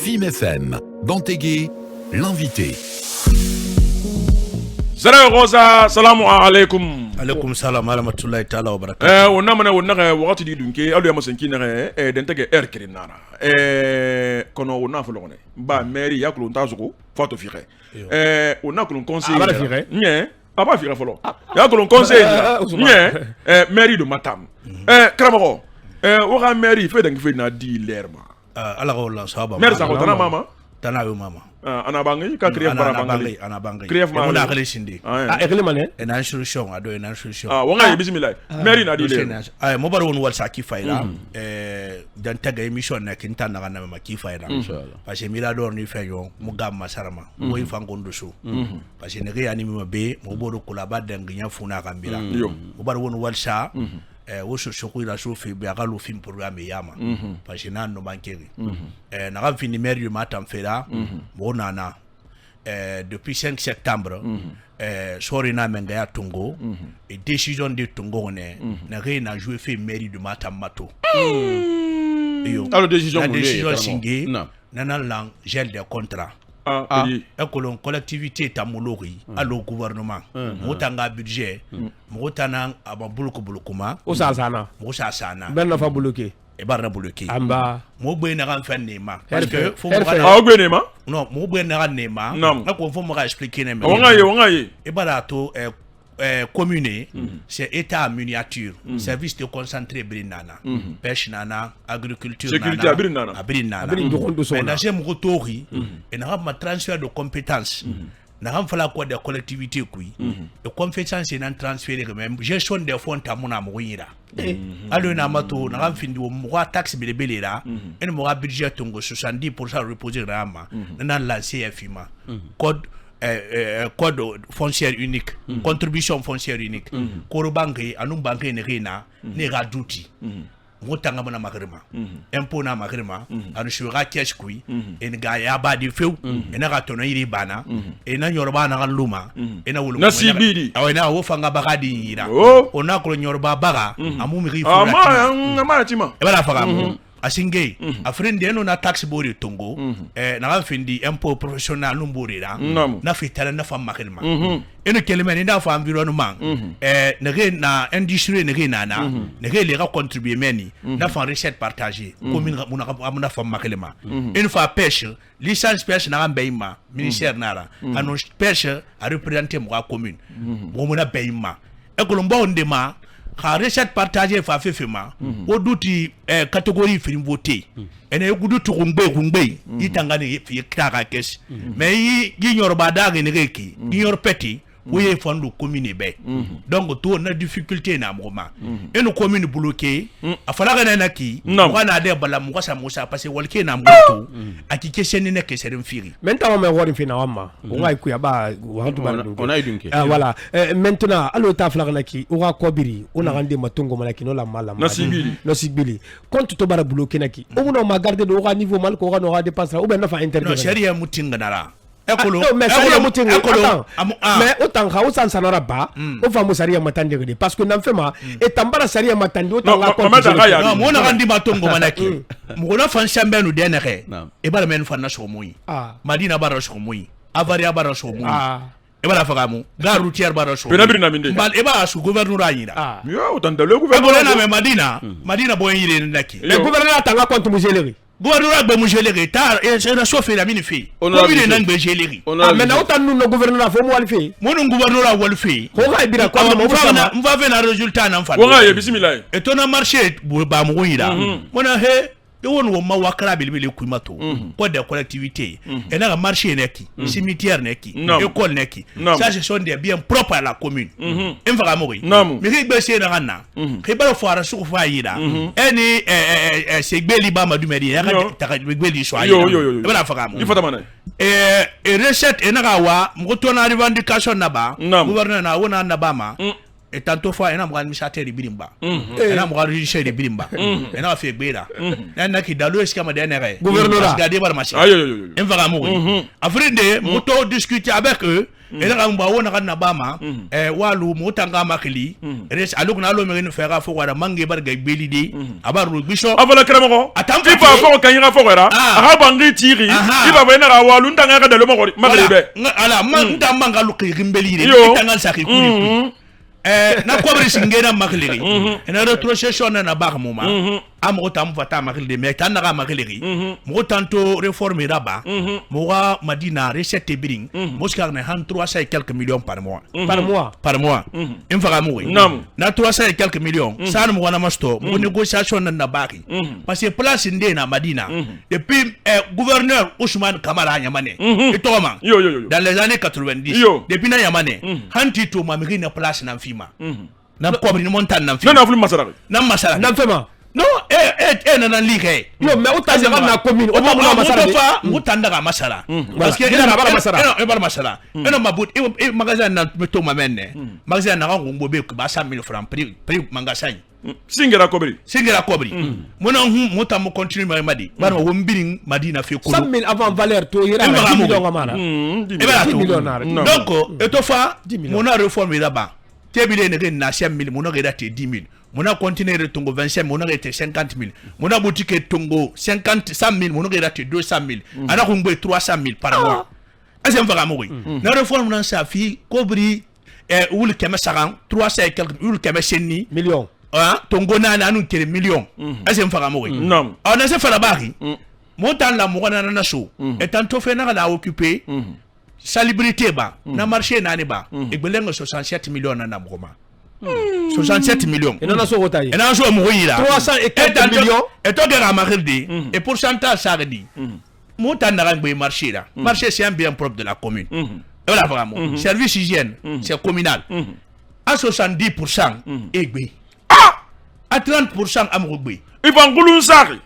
FIM FM, Bantégué, l'invité. Salam Rosa, salam alaikum. Alaikum salam warahmatullahi ta'ala wabarakatuh. On a wakati di dunke alu ya masenki na denteke kirnara. Kono ona folone. Ba mairie ya kulon tazuko fato fire. On a kulon conseil. Aba fire. Nye, aba fire folo. Ya kulon conseil. Nye, mairie de Matam. Kramako. Ora mairie fait donc fait na di lerma. Ala ko la sahaba. Mairie sa ko tana mama. Tana yo mama. Ana bangi ka krief bara bangi. Ana bangi. Krief ma. Mona kale shindi. Ekle mané. En instruction ado en instruction. Wanga bismillah. Mairie na di lerma. Mo bar won wal sa ki fayda. Dan taga émission na kinta na na ma ki fayda. Parce que mirador ni feyo mo gam masarama. Mo ifango ndusu. Parce que ne ya ni mo be mo bodo kula badanginya funa kambira. Mo bar won wal sa wo shoku ila shofi be akalo film programme yama parce que nan no bankeri na ga fini maire Matam fera mo nana depuis 5 septembre sori na menga ya Tongo et décision de Tongo na rien à jouer fait mairie de Matam mato alors décision singé nana lang gel des contrats écolon collectivité tamolori allo gouvernement motanga budget motana abambuluko bulukuma osasana ben na fa bloqué e barna bloqué amba mo be na kan fan nema parce que faut mo nema non mo be na kan nema na ko faut mo expliquer ne wanga ye e barato commune c'est état en miniature service de concentré brinana pêche nana agriculture sécurité nana mais na j'ai mo tori et na ma transfert de compétences na ram fala ko de collectivité kui de compétences et transférer même gestion des fonds tamuna mo yira allo na mato na ram findi mo taxe belebelera en mo budget tongo 70% reposer rama na lancer FIMA code foncière unique contribution foncière unique koro banque anu banque ne rena ne raduti motanga na magrema impôt na magrema anu shura cash kui en ga ya ba di feu en ga tono iri bana en nyorba na luma en wulu nasibidi awena wo fanga bagadi yira ona ko nyorba baga amu mi ri ama tima e bala faga asingé afrindi eno na taxe bori Tongo na ga findi impôt professionnel numborira na fitala na fam makelma eno kelema ni na fa environnement na industrie na les ga contribuer meni na fa recette partagée commune na fam makelma une fois pêche licence pêche na mbeima ministère nara anon pêche a représenter mo commune mo na beima e ko lomba ondema ka recette partagée fa fefema o duti catégorie film voté ene gudu to ngbe itangane fi kaka kes mais yi nyorba daga ne reki nyor peti oui fondu commune be donc to na difficulté na moma eno commune bloqué afala kana na ki wana de bala mo sa musa parce que walke na mbuto akike sene ne keserem firi maintenant me wori fina wama ngai ku ya ba wantu ba on a idunke voilà maintenant allo ta afala kana ki ora kobiri ona rande matongo malaki no la mala no sibili compte to bara bloqué na ki o no ma garder de ora niveau mal ko ora no dépasse ou ben na fa intervenir non sharia mutinga nara mais autant que ça ba o fa musaria matande de parce que nan fema et tambara saria matande autant la non mo na randi matongo manaki mo na fan chambe no denere e bala men fan na shomoyi madina bara shomoyi avaria bara shomoyi e bala fagamu ga routière bara shomoyi penabri na minde bal e ba su gouverneur ayira yo autant de le gouverneur na madina boy yire ndaki le gouverneur tanga compte museleri gouverneur be mujeleri tar et na chauffeur la mini fi commune na be jeleri mais na autant nous gouverneur fo mo walfi mon gouverneur walfi ko ga bira ko mo va faire un résultat na fa wanga ye bismillah et ton marché ba mo yira mona he de won wo ma wakra bilbili kuimato ko de collectivité et na marché neki cimetière neki école neki ça ce sont des biens propres à la commune en fa mori mais ribe se na kana ribe foara su fa yira eni se gbeli ba madu medi ya ta gbeli so ayi e bala fa mo il faut tamana et recette e na wa mo to na revendication na ba gouverneur na wona na ba ma et tantôt fois ena mo administrateur de birimba ena mo régisseur de birimba ena fait bera ena ki dalo eskama de nere gouverneur garder bar marché ayo en va mo afrique mo to discuter avec eux ena ka mba wona kana bama walu mo tanga makili res aluk na lo me fera fo wala mangi bar ga belidi abaru bisho avala kremo il va fo kan yira fo era aha bangi tiri il va venir à walu ndanga ka dalo mo magribe ala man ndamba lu kimbeli tanga saki kuli na kobri singena makili ena retrocession na bar moma amo tam fata makili mais tan na makili mo tanto réforme raba mo wa madina recette biring mo skar na 300 et quelques millions par mois par mois in faga mo na 300 et quelques millions ça mo wana masto mo négociation na baki parce que place ndé na madina depuis gouverneur Ousmane Kamara Nyamane et Toma dans les années 90 depuis na Nyamane hanti to mamiri na place na fima na kobri ni montagne na fima na fulu masara na fema non na ligue yo mais utanda na commune o ba na masara utanda ga masara parce que ina ba masara e ba masara eno mabut e magasin na meto mamenne magasin na ngombo be ba 100,000 francs prix magasin singera kobri mona mota mo continue madi ba wo mbiring madina fe ko 100,000 avant valeur to ira 10 millions amara 10 millions donc etofa mona réforme là-bas tebile ne na 100,000 mona ga date 10,000 mona continuer tongo 25 mona ga 50,000 mona boutique tongo 100,000 mona ga date 200,000 ana ko ngbe 300,000 par mois azem vaga mo na réforme nan sa fi kobri wul kema saran 300 et quelques wul kema senni millions tongo na anu kere million azem vaga mo non on a se fala bari montan la mo na so et tanto fe na occuper salubrité ba na marché na ne ba egbelengo 67 millions na mgoma 67 millions et non so wotaye et non so mo yira 300 et quelques millions et to gera makhirdi et pourcentage ça dit montan na ngbe marché là marché c'est un bien propre de la commune et voilà vraiment service hygiène c'est communal à 70% egbe à 30% amrogbe Ivan Kulun Sari.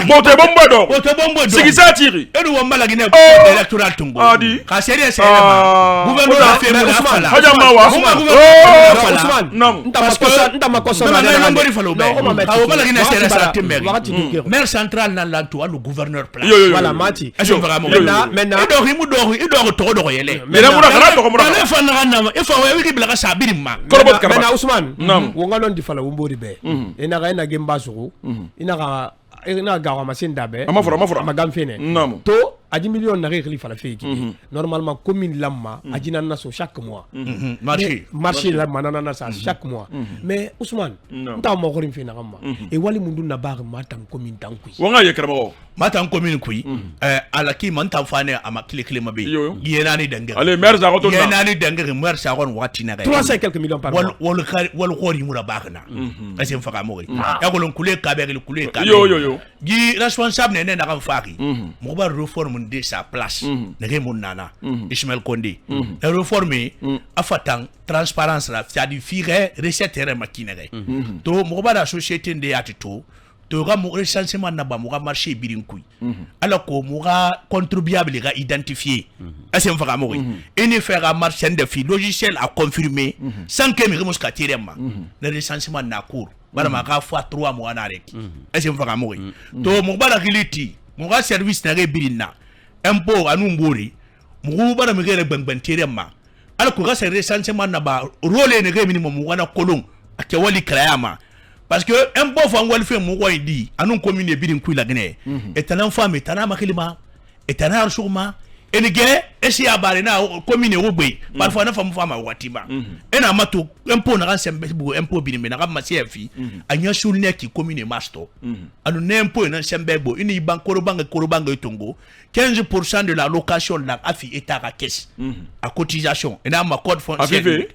Bote bombo do. Sigisa tiri. Edu wambala gine electoral tungo. Adi. Ka seria sema. Gouverneur a fait Ousmane. Haja mawa. Ousmane. Non. Nta makosa na na ngori falo be. Ka wambala gine seria sa tembe. Maire central na lantu alu gouverneur place. Voilà mati. Aso vraiment. Maintenant. Ido to yele. Mera mura kala to mura. Na fa na na. Ifa wa wi bila ka sabiri ma. Maintenant Ousmane. Wonga non di fala wombori be. Ena ga ena gemba soko. ina gawa masinda be amafura magamfene to aji million na régli fala feki normalement commune lamma aji na so chaque mois marché la manana ça chaque mois mais Ousmane nta mo gorim fina gamma e wali mundu na bar matam commune tankui wonga ye kramo matam commune kui ala ki man tam fane ama kile mabe yena ni dengue allez maire za goto yena ni dengue maire sa gon wati na 300 quelques millions par mois wal khori mura bakna asim faka mo ya golon kule ka be kule ka yo gi responsable ne na kan faki mo ba reforme de sa place ne mon nana Ismaël Condé la réforme afatan transparence la c'est-à-dire fire recette re makinere to mo ba la société de atito to ga mo recensement na ba mo ga marché birinkui ala ko mo ga contribuable ga identifier asem faka mo et ne faire marché de fi logiciel a confirmer sans que me remuska tirema le recensement na cour bala ma ga fois 3 mois na rek asem faka mo to mo ba la giliti mo ga service na re birina impôt anu mbori mo ba na me re gbangban tirema ala ko ga recensement na ba rôle ne re minimum mo wana kolon ake wali krayama parce que un bon fan wal fait mo koy di anu commune birin kuy la gene et tanan femme tanan makilima et tanan souma et ne ge esi abare na commune wo gbe parfois na femme femme watiba et na mato impôt na sembe bu impôt birin me na ga masefi anya sulne ki commune masto anu ne impôt na sembe bo ini ban korobanga tongo 15% de la location de la afi état à caisse à cotisation et na ma code foncier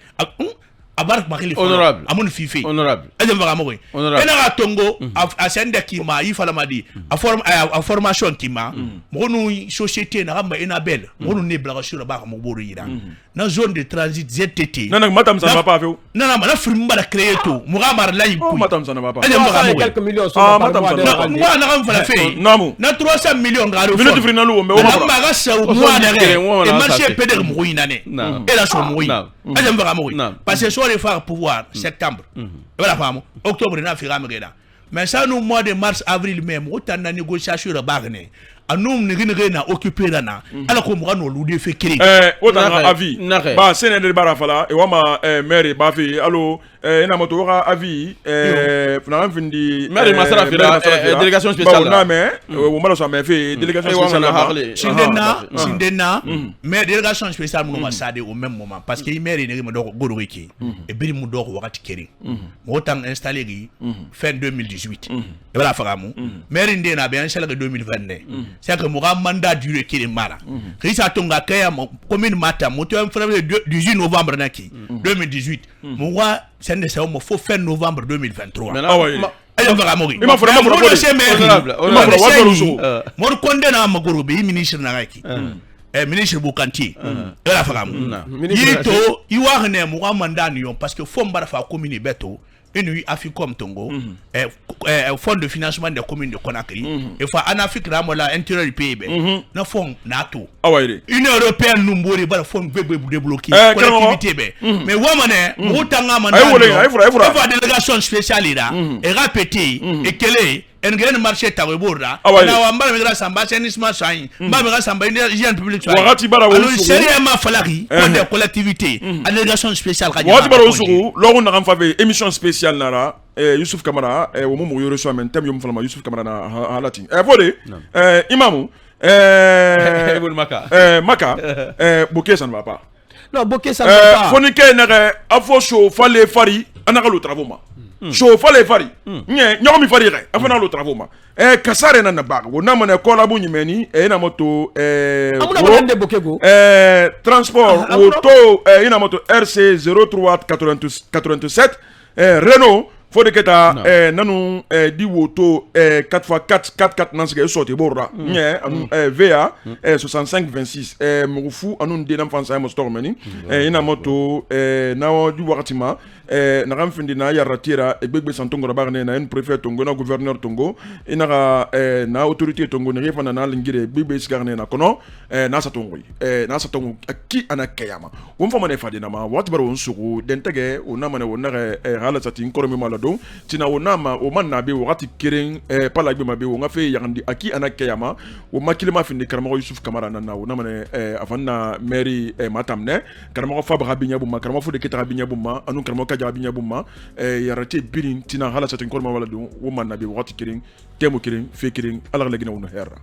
abark makili honorable amun fifi honorable azem vaga moy ena tongo a sende ki ma ifala madi a formation ki ma monu société na gamba ena belle monu ne blaga sur ba mo boru yira na zone de transit ZTT non matam ça va pas fait non ma na frimba da créer to mo ga mar lay ko matam ça ne va pas azem vaga moy quelques millions sur matam ça moi na gam fala fait na 300 millions ngaro minute frina lu me o ma ga sa moi na re e marché peder mo yinane e la so mo yin azem vaga moy parce que soit les faire pouvoir septembre voilà femme octobre na fira mera mais ça nous mois de mars avril mai autant na négociation de bagne anum ni na occuper na ala ko mo no lu fe kiri autant avis ba sénégal bara fala e wama maire ba fi allo ina moto waka avis fana findi maire masara fira délégation spéciale na mais o mala so mais fait délégation spéciale sindena mais délégation spéciale mo masade au même moment parce que maire ni mo do gororiki e biri mu do wakati kiri mo autant installé fin 2018 et voilà faramu maire ndena be installé 2022 c'est que mon mandat duré qui est mara. Risa tonga kaya commune mata moto en février 18 novembre naki 2018. Moi c'est nécessaire mo faut fin novembre 2023. Ah ouais. Ayo va mourir. Il m'a fait mo condamné à magoro be ministre na raki. Ministre Boukanti. La femme. Yito iwa ne mo mandat nion parce que faut mbara fa commune beto. Une Aficom Tongo, fonds de financement des communes de Conakry, et fa en Afrique la intérieur du pays, na fonds NATO. Une européenne nous mourir par fonds débloqué collectivité mais wamane mutanga manana fa délégation spéciale là et répété et quelle est un marché tareborda na wamba mira samba assainissement soin mba mira samba hygiène publique soin alors sérieusement falaki pour des collectivités en délégation spéciale wati bara usuru logo na kamfa émission spéciale nara Youssouf Kamara au moment où il reçoit un thème yom falama Youssouf Kamara na halati volé imamu Maka Bokeh ça ne va pas. Non, Bokeh ça ne va pas. Fonike nere afo chauffer les fari anaka le travaux ma. Chauffer les fari. Nyomi fari re afana le travaux ma. Kasare na bag. Wona mane kola bu nyimeni na moto amuna wande Bokego. Transport auto ina moto RC 0387 Renault faut que ta nanu di woto 4x4 4x4 nansike sorti borra nye anu VA 6526 mufu anu de l'enfance mo stormeni ina moto na di wakatima na ramfindi na yaratira egbegbe santongo na barne na en préfet tongo na gouverneur tongo ina na autorité tongo ne refana na lingire bebe sigarne na kono na satongo ki anakayama won fama ne fadina ma wat baro on sugu dentege onama ne wonare hala satin koromi malado tina onama o manna be wakati kirin pala gbe mabe wonga fe yandi aki anakayama o makilima findi karamo Youssouf Kamara na onama ne afanna mairie matamne karamo fabra binya buma karamo fo de ketara binya buma anu karamo Binya Bouma yarate birin tina hala satin korma wala do wo manna be wakati kirin temo kirin fe kirin ala la gina wono herra